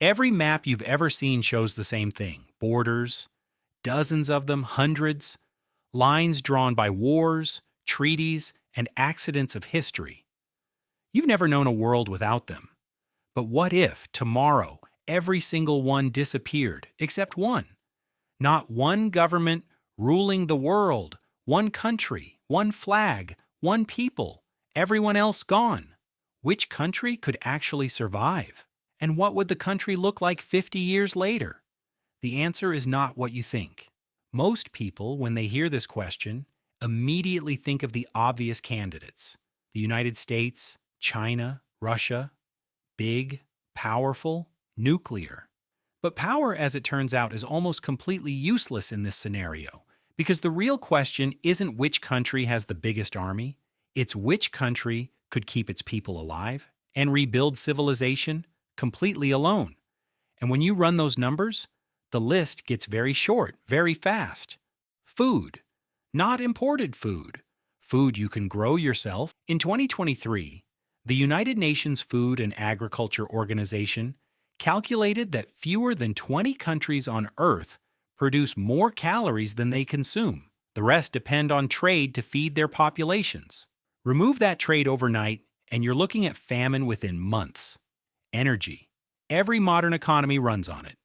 Every map you've ever seen shows the same thing: borders, dozens of them, hundreds, lines drawn by wars, treaties, and accidents of history. You've never known a world without them. But what if, tomorrow, every single one disappeared, except one? Not one government ruling the world, one country, one flag, one people, everyone else gone. Which country could actually survive? And what would the country look like 50 years later? The answer is not what you think. Most people, when they hear this question, immediately think of the obvious candidates: the United States, China, Russia. Big, powerful, nuclear. But power, as it turns out, is almost completely useless in this scenario, because the real question isn't which country has the biggest army, it's which country could keep its people alive and rebuild civilization completely alone. And when you run those numbers, the list gets very short, very fast. Food. Not imported food. Food you can grow yourself. In 2023, the United Nations Food and Agriculture Organization calculated that fewer than 20 countries on Earth produce more calories than they consume. The rest depend on trade to feed their populations. Remove that trade overnight, and you're looking at famine within months. Energy. Every modern economy runs on it.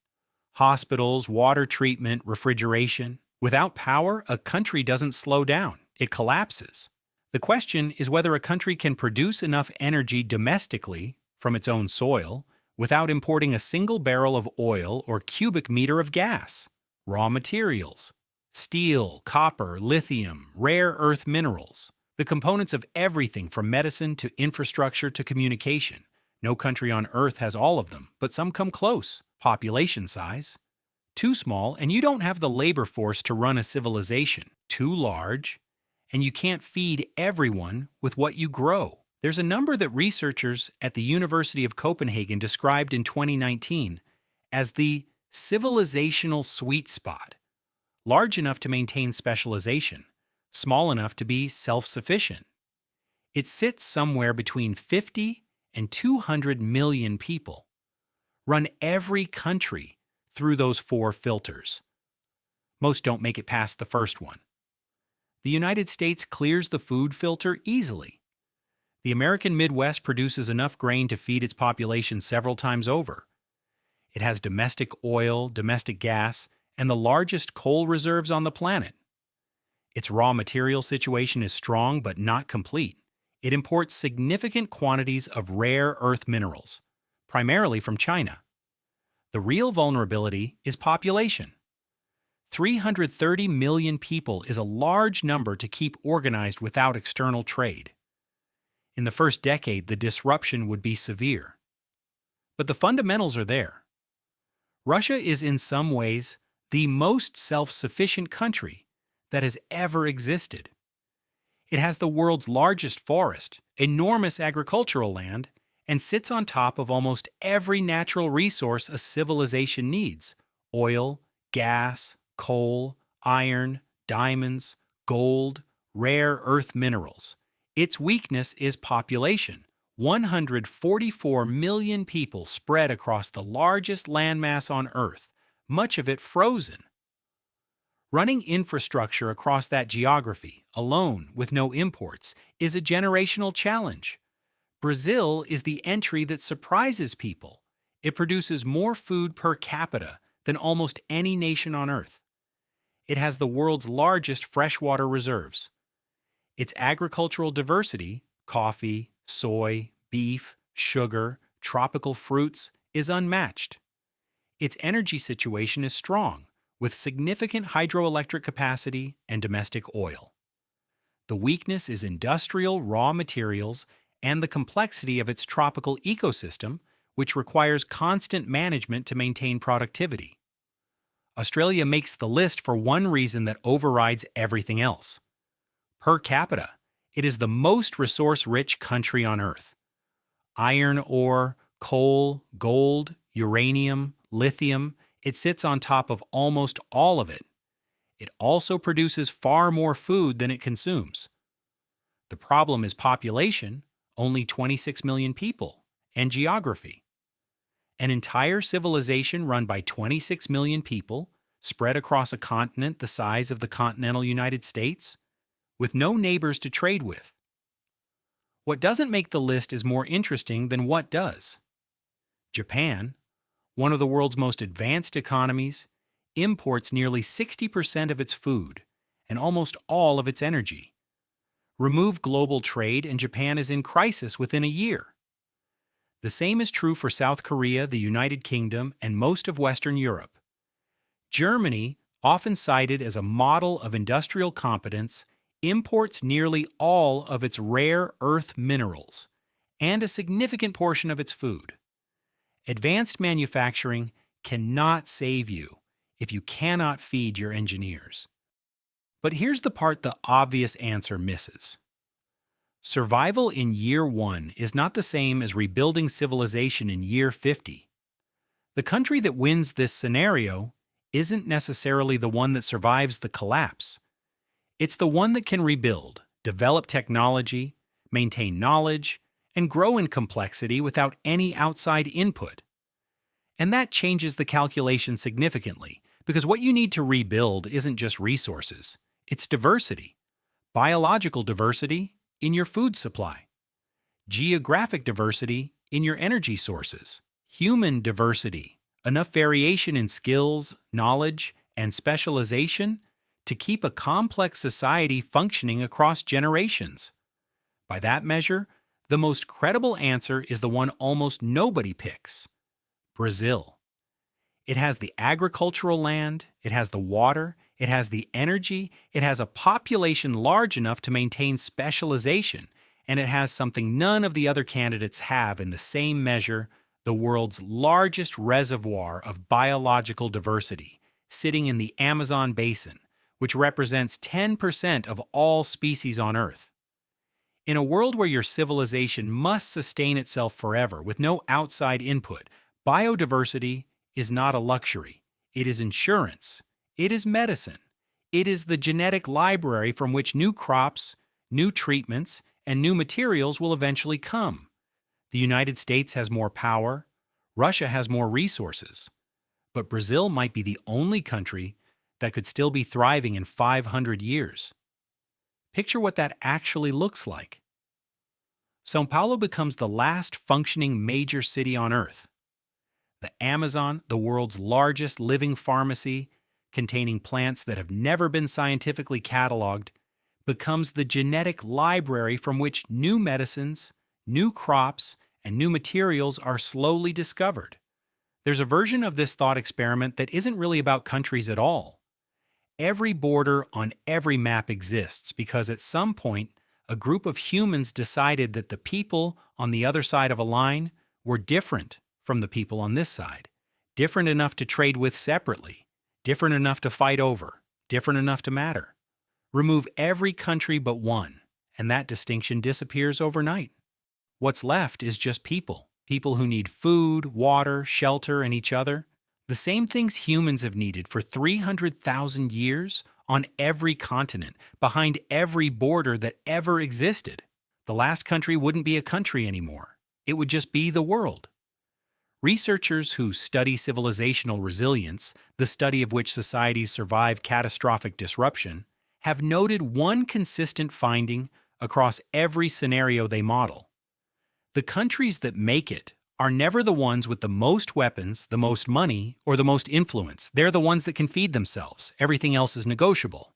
Hospitals, water treatment, refrigeration. Without power, a country doesn't slow down, it collapses. The question is whether a country can produce enough energy domestically from its own soil without importing a single barrel of oil or cubic meter of gas. Raw materials: steel, copper, lithium, rare earth minerals, the components of everything from medicine to infrastructure to communication. No country on Earth has all of them, but some come close. Population size: too small, and you don't have the labor force to run a civilization. Too large, and you can't feed everyone with what you grow. There's a number that researchers at the University of Copenhagen described in 2019 as the civilisational sweet spot: large enough to maintain specialization, small enough to be self-sufficient. It sits somewhere between 50 and 200 million people. Run every country through those four filters. Most don't make it past the first one. The United States clears the food filter easily. The American Midwest produces enough grain to feed its population several times over. It has domestic oil, domestic gas, and the largest coal reserves on the planet. Its raw material situation is strong but not complete. It imports significant quantities of rare earth minerals, primarily from China. The real vulnerability is population. 330 million people is a large number to keep organized without external trade. In the first decade, the disruption would be severe. But the fundamentals are there. Russia is in some ways the most self-sufficient country that has ever existed. It has the world's largest forest, enormous agricultural land, and sits on top of almost every natural resource a civilization needs: oil, gas, coal, iron, diamonds, gold, rare earth minerals. Its weakness is population: 144 million people spread across the largest landmass on Earth, much of it frozen. Running infrastructure across that geography, alone, with no imports, is a generational challenge. Brazil is the entry that surprises people. It produces more food per capita than almost any nation on Earth. It has the world's largest freshwater reserves. Its agricultural diversity, coffee, soy, beef, sugar, tropical fruits, is unmatched. Its energy situation is strong, with significant hydroelectric capacity and domestic oil. The weakness is industrial raw materials and the complexity of its tropical ecosystem, which requires constant management to maintain productivity. Australia makes the list for one reason that overrides everything else. Per capita, it is the most resource-rich country on Earth. Iron ore, coal, gold, uranium, lithium, it sits on top of almost all of it. It also produces far more food than it consumes. The problem is population, only 26 million people, and geography. An entire civilization run by 26 million people, spread across a continent the size of the continental United States, with no neighbors to trade with. What doesn't make the list is more interesting than what does. Japan, one of the world's most advanced economies, imports nearly 60% of its food and almost all of its energy. Remove global trade and Japan is in crisis within a year. The same is true for South Korea, the United Kingdom, and most of Western Europe. Germany, often cited as a model of industrial competence, imports nearly all of its rare earth minerals and a significant portion of its food. Advanced manufacturing cannot save you if you cannot feed your engineers. But here's the part the obvious answer misses. Survival in year 1 is not the same as rebuilding civilization in year 50. The country that wins this scenario isn't necessarily the one that survives the collapse. It's the one that can rebuild, develop technology, maintain knowledge, and grow in complexity without any outside input. And that changes the calculation significantly, because what you need to rebuild isn't just resources, it's diversity. Biological diversity in your food supply, geographic diversity in your energy sources, human diversity, enough variation in skills, knowledge, and specialization to keep a complex society functioning across generations. By that measure, the most credible answer is the one almost nobody picks: Brazil. It has the agricultural land, it has the water, it has the energy, it has a population large enough to maintain specialization, and it has something none of the other candidates have in the same measure: the world's largest reservoir of biological diversity, sitting in the Amazon basin, which represents 10% of all species on Earth. In a world where your civilization must sustain itself forever with no outside input, biodiversity is not a luxury. It is insurance. It is medicine. It is the genetic library from which new crops, new treatments, and new materials will eventually come. The United States has more power. Russia has more resources. But Brazil might be the only country that could still be thriving in 500 years. Picture what that actually looks like. São Paulo becomes the last functioning major city on Earth. The Amazon, the world's largest living pharmacy, containing plants that have never been scientifically cataloged, becomes the genetic library from which new medicines, new crops, and new materials are slowly discovered. There's a version of this thought experiment that isn't really about countries at all. Every border on every map exists because at some point, a group of humans decided that the people on the other side of a line were different from the people on this side, different enough to trade with separately, different enough to fight over, different enough to matter. Remove every country but one, and that distinction disappears overnight. What's left is just people, people who need food, water, shelter, and each other. The same things humans have needed for 300,000 years on every continent, behind every border that ever existed. The last country wouldn't be a country anymore. It would just be the world. Researchers who study civilisational resilience, the study of which societies survive catastrophic disruption, have noted one consistent finding across every scenario they model. The countries that make it are never the ones with the most weapons, the most money, or the most influence. They're the ones that can feed themselves. Everything else is negotiable.